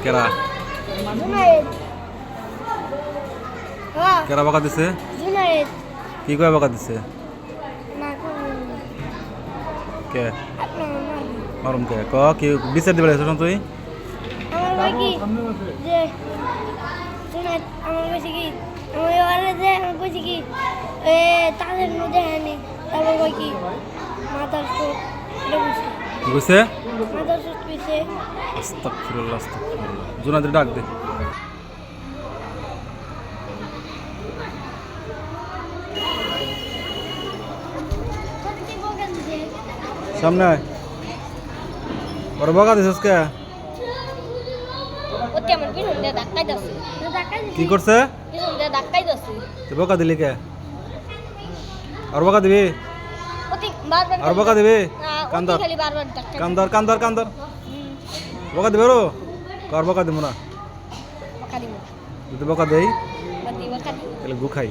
কেরা কেরা বকা দিছে কি কয় বকা দিছে কে মারুম কে ক কি বিচার দিবে শুন তুই আমার ভাই কি যে শুনাই আমার কইছে কি আমার ওরে যে আমার কইছে কি তাদের মধ্যে হানি তারপর কই কি মাথার চোখ এটা বুঝছে কি কইছে মাথার চোখ কইছে আস্তাগফিরুল্লাহ আস্তাগফিরুল্লাহ জুনাদের ডাক দে সামনে আয় ওর বকা দিছস কে ওতে আমার পিছন দিয়ে ধাক্কাই দাও কি করছে পিছন দিয়ে ধাক্কাই দাও তুই বকা দিলি কে আর বকা দিবি ওতে বারবার আর বকা দিবি না কান্দর ওতে খালি বারবার ধাক্কা কান্দর কান্দর কান্দর বকা দিবে রো কার বকা দিব না বকা দিমু যদি বকা দেই বকা দিমু তাহলে গু খাই